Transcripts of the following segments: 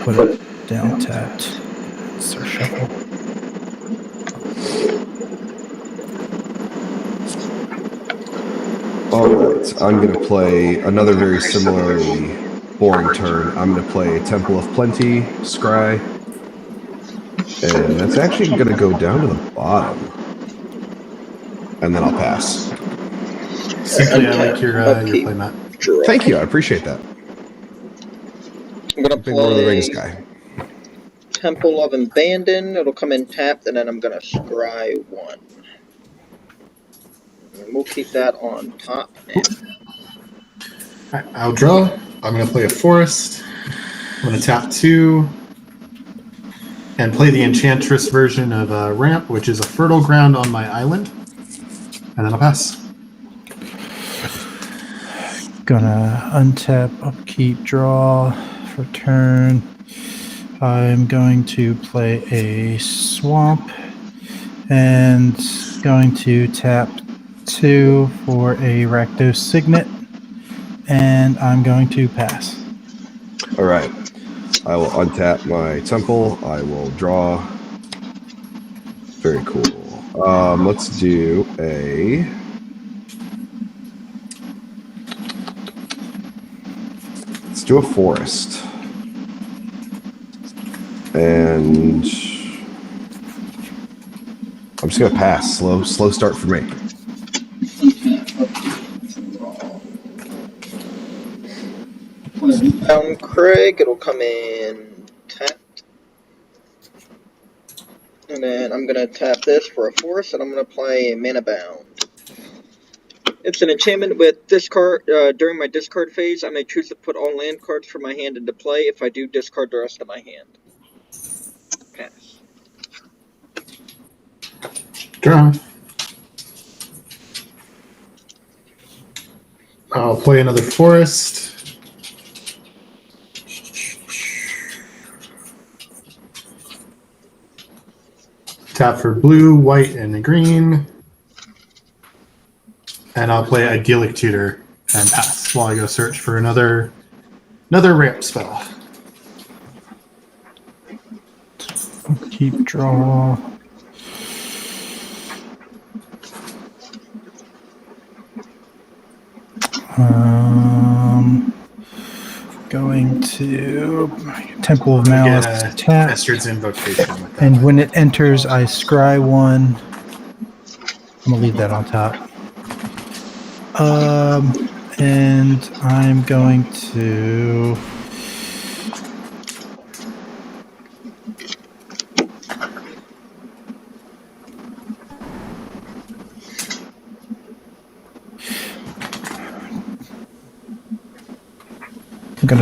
put it down tapped. Start shuffle. All right, I'm going to play another very similarly boring turn. I'm going to play Temple of Plenty, Scry, and that's actually going to go down to the bottom. And then I'll pass. Simply, I like your play, Matt. Thank you, I appreciate that. I'm going to Big Lord of the Rings play guy. Temple of Abandon. It'll come in tapped, and then I'm going to scry 1. And we'll keep that on top. Alright, I'll draw. I'm going to play a forest. I'm going to tap 2 and play the Enchantress version of Ramp, which is a fertile ground on my island. And then I'll pass. Gonna untap, upkeep, draw for turn. I'm going to play a swamp and going to tap 2 for a Rakdos Signet, and I'm going to pass. All right. I will untap my temple. I will draw. Very cool. Let's do a... Let's do a forest. And I'm just going to pass. Slow start for me. Craig, it'll come in tapped. And then I'm going to tap this for a forest, and I'm going to play Mana Bound. It's an enchantment with discard. During my discard phase, I may choose to put all land cards from my hand into play. If I do, discard the rest of my hand. Pass. Draw. I'll play another forest. Tap for blue, white, and green. And I'll play Idyllic Tutor and pass while I go search for another ramp spell. Keep draw. Going to Temple of Malice tap. Esther's Invocation. And when it enters, I scry 1. I'm gonna leave that on top. And I'm going to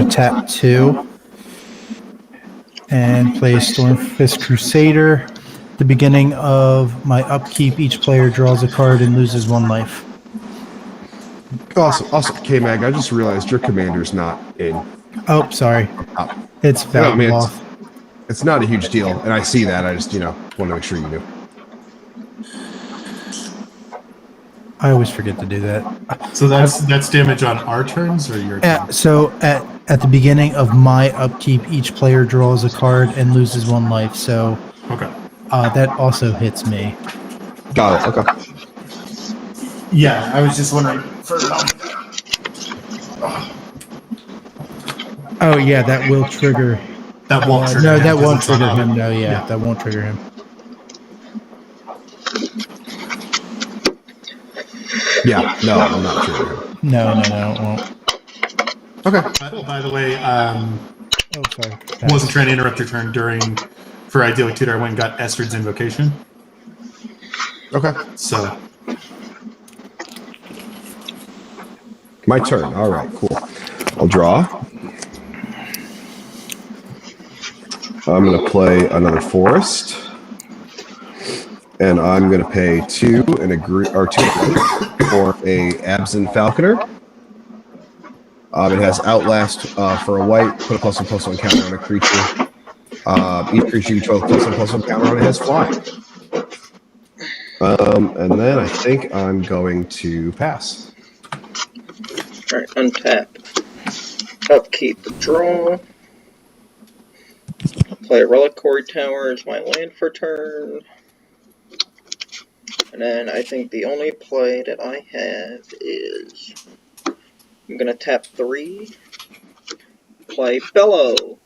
tap 2 and play Stormfist Crusader. At the beginning of my upkeep, each player draws a card and loses 1 life. Awesome. K-Mag, I just realized your commander's not in. Oh, sorry. It's Valve. It's not a huge deal, and I see that. I just, want to make sure you knew. I always forget to do that. So that's damage on our turns or your turn? So at the beginning of my upkeep, each player draws a card and loses 1 life. So okay. That also hits me. Got it. Okay. Yeah, I was just wondering. Oh yeah, that will trigger. That won't trigger. No, that won't trigger him. No, yeah, that won't trigger him. Yeah, no, I'm not triggering him. No, it won't. Okay. By the way, sorry. Wasn't trying to interrupt your turn for Idyllic Tutor. I went and got Esther's Invocation. Okay. So. My turn. All right, cool. I'll draw. I'm going to play another forest. And I'm going to pay 2 and two for a Absent Falconer. It has Outlast for a white. Put a +1/+1 counter on a creature. Each creature you control +1/+1 counter on it has flying. And then I think I'm going to pass. Alright, untap. Upkeep the draw. play a Reliquary Tower as my land for turn. And then I think the only play that I have is I'm going to tap 3, play Bellow.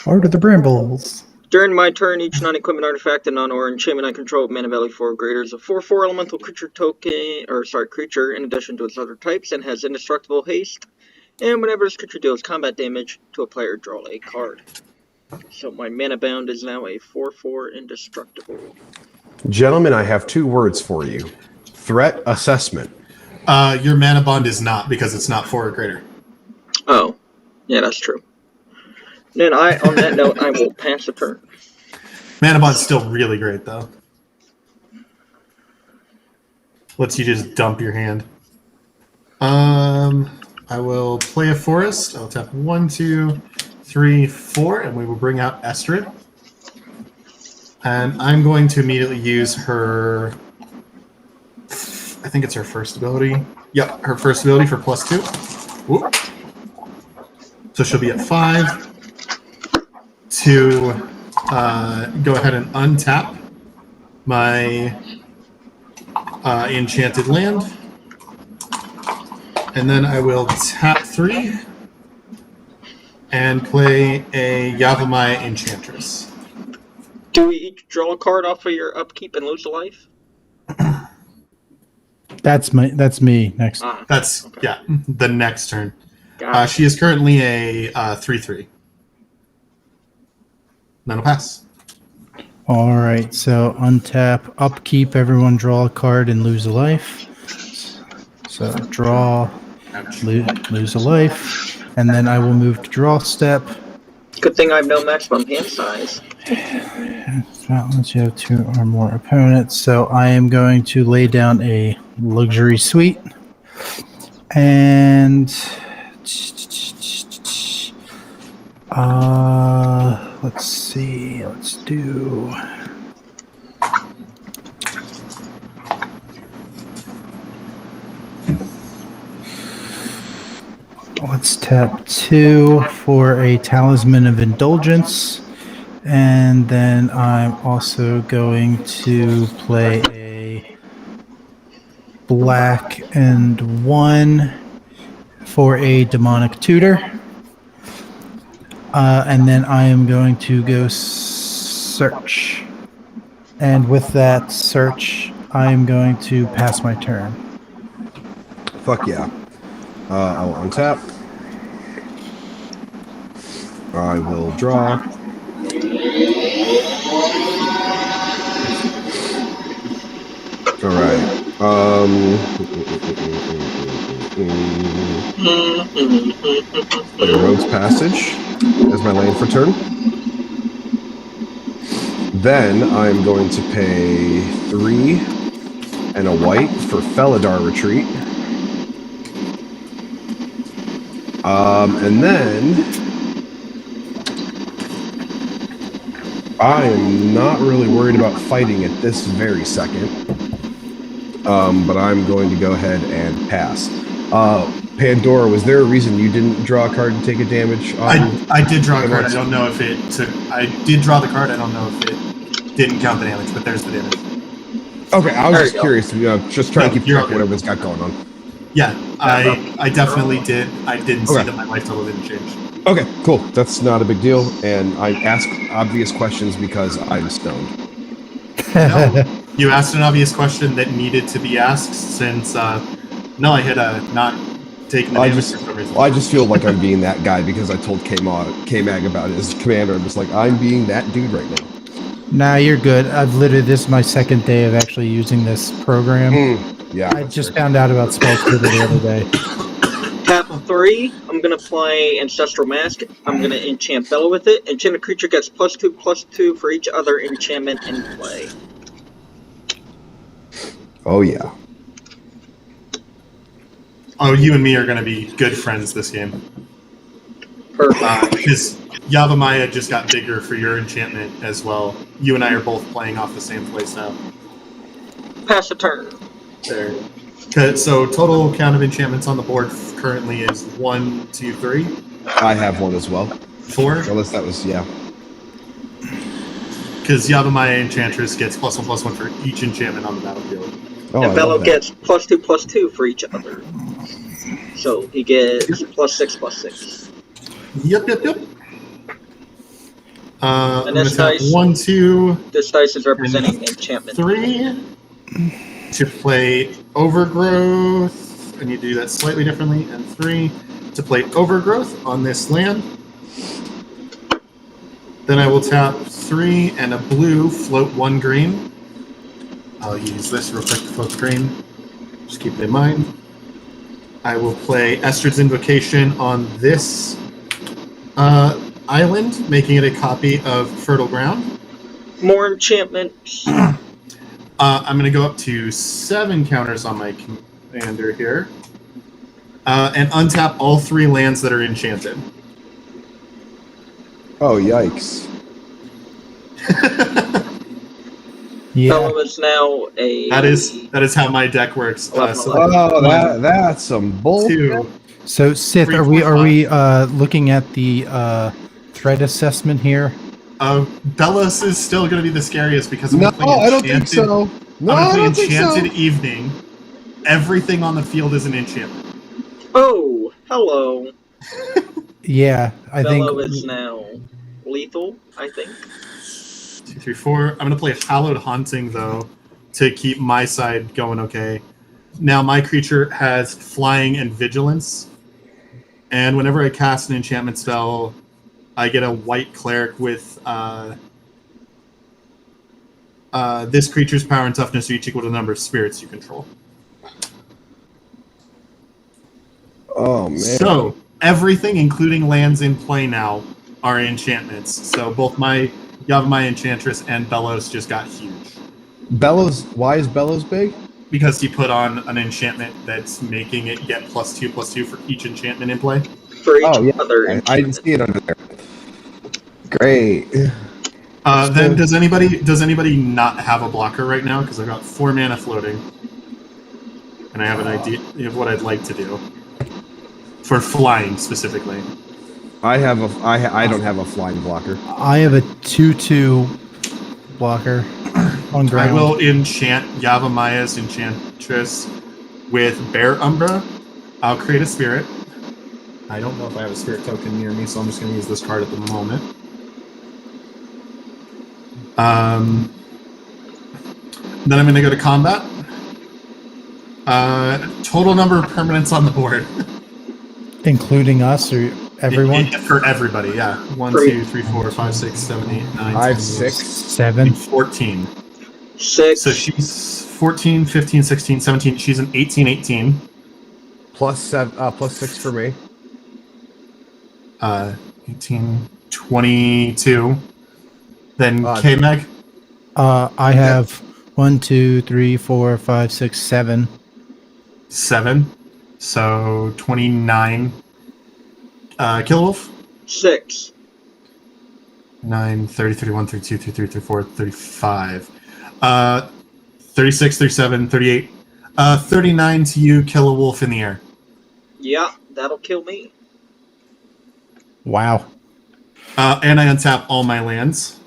Art of the Brambles. During my turn, each non-equipment artifact and non-or enchantment I control with mana value 4 or greater is a 4/4 elemental creature creature in addition to its other types and has indestructible haste. And whenever this creature deals combat damage to a player, draw a card. So my mana bound is now a 4/4 indestructible. Gentlemen, I have 2 words for you. Threat assessment. Your mana bond is not, because it's not 4 or greater. Oh, yeah, that's true. Then on that note, I will pass the turn. Mana bond's still really great, though. Lets you just dump your hand. I will play a forest. I'll tap 1, 2, 3, 4, and we will bring out Estrid. And I'm going to immediately use her... I think it's her first ability. Yep, her first ability for +2. Whoop. So she'll be at 5. To go ahead and untap my enchanted land. And then I will tap 3 and play a Yavimaya Enchantress. Do we each draw a card off of your upkeep and lose a life? That's me next. That's, yeah, the next turn. Got She is currently a 3/3. That'll pass. All right, so untap, upkeep, everyone draw a card and lose a life. So draw, lose a life, and then I will move to draw step. Good thing I have no maximum hand size. Once you have 2 or more opponents, so I am going to lay down a luxury suite. And let's see, let's do let's tap 2 for a Talisman of Indulgence. And then I'm also going to play a black and 1 for a Demonic Tutor. And then I am going to go search. And with that search, I am going to pass my turn. Fuck yeah. I will untap. I will draw. Alright. The Road's Passage as my land for turn. Then I'm going to pay 3 and a white for Felidar Retreat. And then I am not really worried about fighting at this very second. But I'm going to go ahead and pass. Pandora, was there a reason you didn't draw a card and take a damage? I did draw a card. I don't know if it took... I did draw the card. I don't know if it didn't count the damage, but there's the damage. Okay, I was just curious. Just trying to keep track of what everyone's got going on. Yeah, I definitely did. I didn't see that my life total didn't change. Okay, cool. That's not a big deal. And I ask obvious questions because I'm stoned. No, you asked an obvious question that needed to be asked since no, I had not taken the damage for some reason. I just feel like I'm being that guy because I told K-Mag about his commander. I'm just like, I'm being that dude right now. Nah, you're good. This is my second day of actually using this program. Yeah. I just found out about SpellTable the other day. Tap 3, I'm going to play Ancestral Mask. I'm going to enchant Bellow with it. Enchanted creature gets +2/+2 for each other enchantment in play. Oh, yeah. Oh, you and me are going to be good friends this game. Perfect. Because Yavimaya just got bigger for your enchantment as well. You and I are both playing off the same playstyle. Pass the turn. There. So total count of enchantments on the board currently is 1, 2, 3. I have one as well. 4. Unless that was, yeah. Because Yavimaya Enchantress gets +1/+1 for each enchantment on the battlefield. Oh, and I Bello love that. gets +2/+2 for each other. So he gets +6/+6. Yep. I'm And going this to tap dice, 1, 2, this dice is and representing enchantment. 3 to play Overgrowth. I need to do that slightly differently. And 3 to play Overgrowth on this land. Then I will tap 3 and a blue, float 1 green. I'll use this real quick to float the green. Just keep it in mind. I will play Esther's Invocation on this island, making it a copy of Fertile Ground. More enchantments. I'm going to go up to 7 counters on my commander here. And untap all 3 lands that are enchanted. Oh, yikes. Yeah. Bello is now a... That is how my deck works. Oh, that's some bull. 2. So Sith, 3, are 4, we 5. looking at the threat assessment here? Bellos is still going to be the scariest because I'm No, going to play I don't think so. No, I'm I going don't to play think so. Enchanted Evening. Everything on the field is an enchantment. Oh, hello. Yeah, I Bello think. is now lethal, I think. 2, 3, 4. I'm going to play Hallowed Haunting, though, to keep my side going okay. Now, my creature has Flying and Vigilance. And whenever I cast an enchantment spell, I get a white cleric with this creature's power and toughness are each equal to the number of spirits you control. Oh, man. So, everything, including lands in play now, are enchantments. So, both my Yavimaya Enchantress and Bellows just got huge. Bellows, why is Bellows big? Because he put on an enchantment that's making it get +2/+2 for each enchantment in play. For each Oh, yeah. other I didn't enchantment. see it under there. Great. Then does anybody not have a blocker right now? Because I've got 4 mana floating, and I have an idea of what I'd like to do for flying specifically. I don't have a flying blocker. I have a 2/2 blocker on ground. I will enchant Yavamaya's Enchantress with Bear Umbra. I'll create a spirit. I don't know if I have a spirit token near me, so I'm just going to use this card at the moment. Then I'm going to go to combat. Total number of permanents on the board. Including us or everyone? For everybody, yeah. 1, 2, 3, 4, 5, 6, 7, 8, 9, I have 10, 6. 7. 14. 6. So she's 14, 15, 16, 17. She's an 18, 18. Plus 6 for me. 18, 22. Then K-Meg? I have 1, 2, 3, 4, 5, 6, 7. 7. So 29. Killwolf? 6. 9, 30, 31, 32, 33, 34, 35. 36, 37, 38. 39 to you, Killwolf in the air. Yeah, that'll kill me. Wow. And I untap all my lands.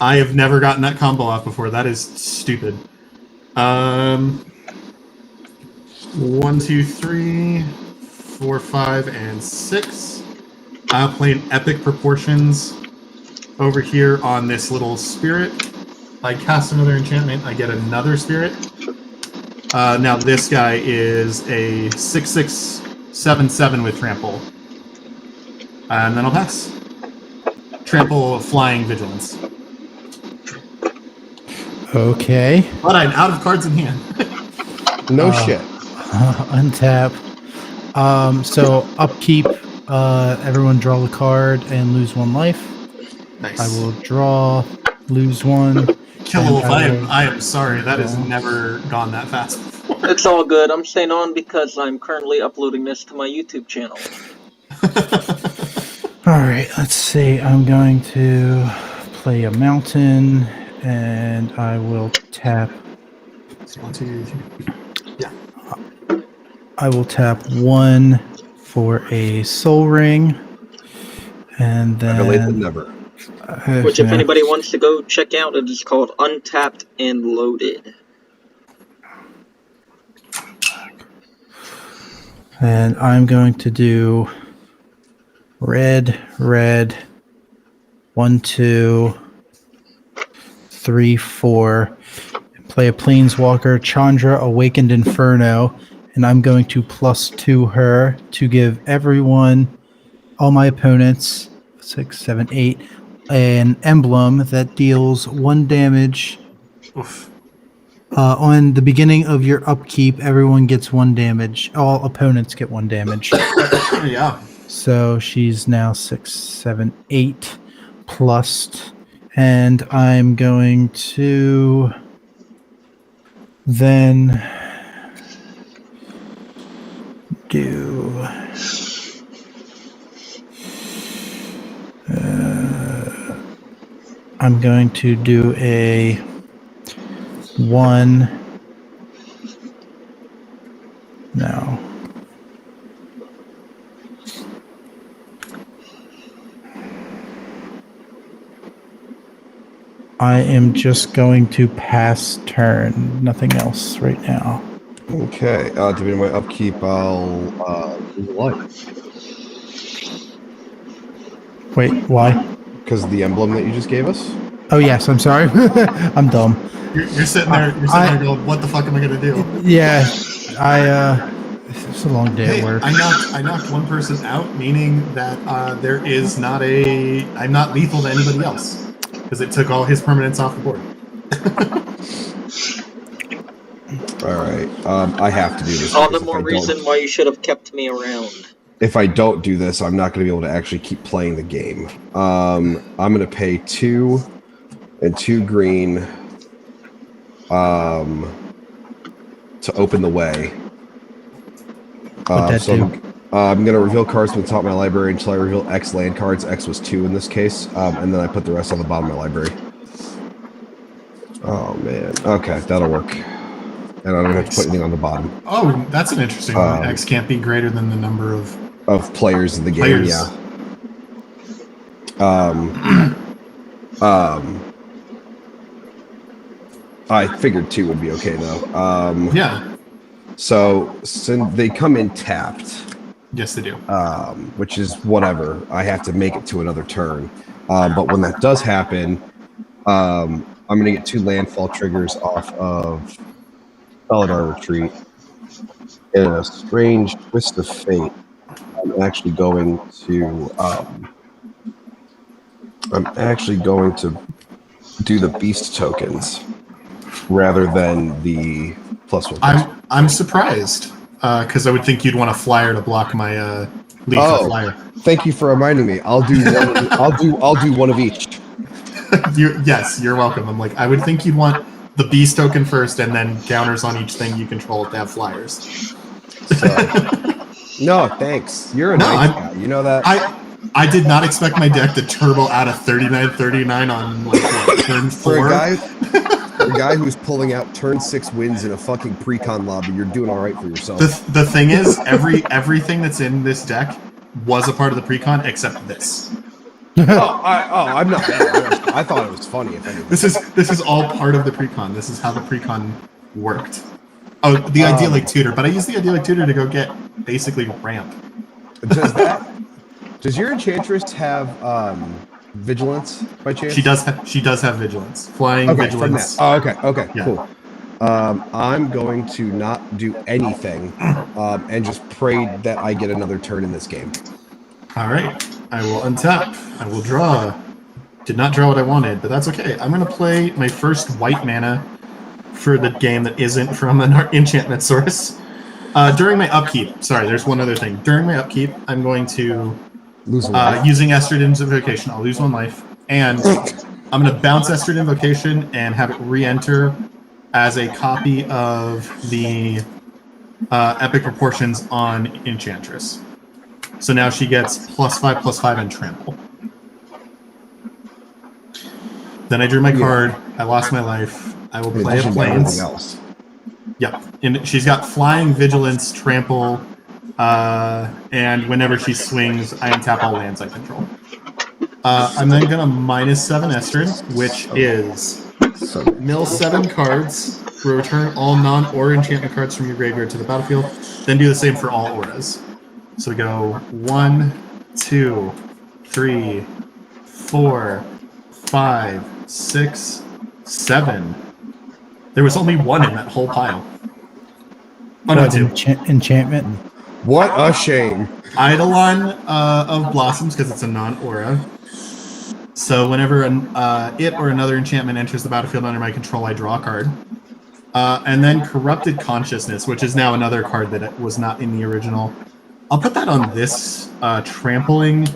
I have never gotten that combo off before. That is stupid. 1, 2, 3, 4, 5, and 6. I'll play an Epic Proportions over here on this little spirit. I cast another enchantment. I get another spirit. Now this guy is a 6/6, 7/7 with trample. And then I'll pass. Trample, Flying, Vigilance. Okay. But I'm out of cards in hand. No shit. Untap. So upkeep. Everyone draw a card and lose 1 life. Nice. I will draw, lose 1. Killwolf, and I am sorry. That has never gone that fast before. It's all good. I'm staying on because I'm currently uploading this to my YouTube channel. All right, let's see. I'm going to play a mountain, and I will tap. 1, 2, 3. Yeah. I will tap 1 for a soul ring, And Better late than then, never. Which, if yeah. anybody wants to go check out, it is called Untapped and Loaded. And I'm going to do red, 1, 2, 3, 4. Play a Planeswalker, Chandra, Awakened Inferno, and I'm going to +2 her to give everyone, all my opponents, 6, 7, 8, an emblem that deals 1 damage. Oof. On the beginning of your upkeep, everyone gets 1 damage. All opponents get 1 damage. Yeah. So she's now 6, 7, 8 plus. And I'm going to then do I'm going to do a 1. No. I am just going to pass turn. Nothing else right now. Okay. To begin my upkeep, I'll lose a life. Wait, why? Because of the emblem that you just gave us? Oh, yes, I'm sorry. I'm dumb. You're sitting there. You're sitting there going, "What the fuck am I gonna do?" Yeah, it's a long day Hey, at work. I knocked one person out, meaning that there is not a. I'm not lethal to anybody else because it took all his permanents off the board. All right. I have to do this. All the because more reason why you should have kept me around. If I don't do this, I'm not going to be able to actually keep playing the game. I'm going to pay 2 and 2 green to open the way. What'd that do? I'm going to reveal cards from the top of my library until I reveal X land cards. X was 2 in this case. And then I put the rest on the bottom of my library. Oh, man. Okay, that'll work. And I don't have to put anything on the bottom. Oh, that's an interesting one. X can't be greater than the number of players in the game, players. yeah. I figured 2 would be okay though. Yeah. So since they come in tapped, Yes, they do. which is whatever. I have to make it to another turn. But when that does happen, I'm going to get 2 landfall triggers off of Felidar Retreat. In a strange twist of fate, I'm actually going to do the beast tokens rather than the +1. I'm surprised because I would think you'd want a flyer to block my lethal flyer. Thank you for reminding me. I'll do one. I'll do one of each. Yes, you're welcome. I'm like, I would think you'd want the beast token first, and then counters on each thing you control to have flyers. So, no, thanks. You're a nice guy. You know that. I did not expect my deck to turbo out of 39-39 on like what, turn 4. For a guy who's pulling out turn 6 wins in a fucking pre-con lobby, you're doing all right for yourself. The thing is, everything that's in this deck was a part of the pre-con except this. I'm not mad. I thought it was funny. If anything. This is all part of the pre-con. This is how the pre-con worked. Oh, the idyllic tutor, but I used the idyllic tutor to go get basically ramp. Does your enchantress have vigilance by chance? She does have vigilance, flying vigilance. Oh, okay, Yeah. cool. I'm going to not do anything and just pray that I get another turn in this game. All right, I will untap. I will draw. Did not draw what I wanted, but that's okay. I'm going to play my first white mana for the game that isn't from an enchantment source. During my upkeep, sorry, there's one other thing. During my upkeep, I'm going to, using Estrid Invocation, I'll lose 1 life, and I'm going to bounce Estrid Invocation and have it re-enter as a copy of the Epic Proportions on Enchantress. So now she gets +5/+5 and trample. Then I drew my card. I lost my life. I will play a Plains. Yep. And she's got flying, vigilance, trample, and whenever she swings, I untap all lands I control. I'm then going to -7 Estrin, which is So mill 7 cards, return all non-aura enchantment cards from your graveyard to the battlefield, then do the same for all auras. So we go 1, 2, 3, 4, 5, 6, 7. There was only 1 in that whole pile. Oh, no, What, 2. enchantment? what a shame. Eidolon of Blossoms, because it's a non-aura. So whenever it or another enchantment enters the battlefield under my control, I draw a card. And then Corrupted Consciousness, which is now another card that was not in the original. I'll put that on this trampling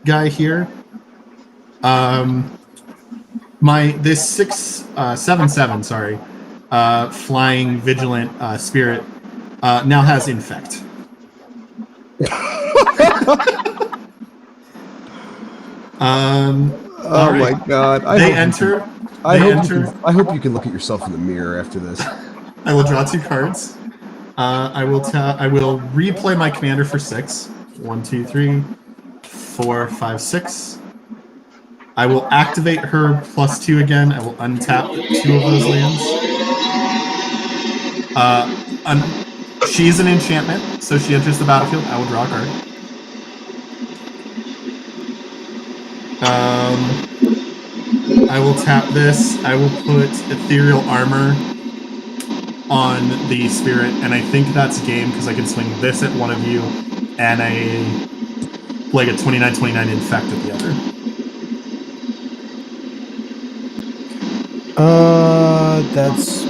guy here. This 7/7, sorry, flying vigilant spirit now has infect. Oh right. my god! I hope you can look at yourself in the mirror after this. I will draw 2 cards. I will replay my commander for 6. 1, 2, 3, 4, 5, 6. I will activate her +2 again. I will untap 2 of those lands. She's an enchantment, so she enters the battlefield. I will draw a card. I will tap this. I will put Ethereal Armor on the spirit, and I think that's game because I can swing this at one of you and a 29/29 infect at the other. That's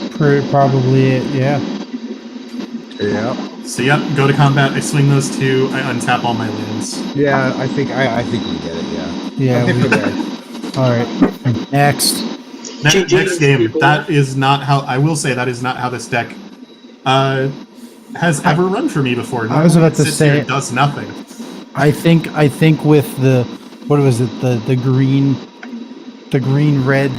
probably it. Yeah. Yeah. So yep, go to combat. I swing those 2. I untap all my lands. Yeah, I think we get it. Yeah. Yeah. All right. Next. Next game. That is not how. I will say that is not how this deck has ever run for me before. I was about to say it does nothing. I think with the what was it the green red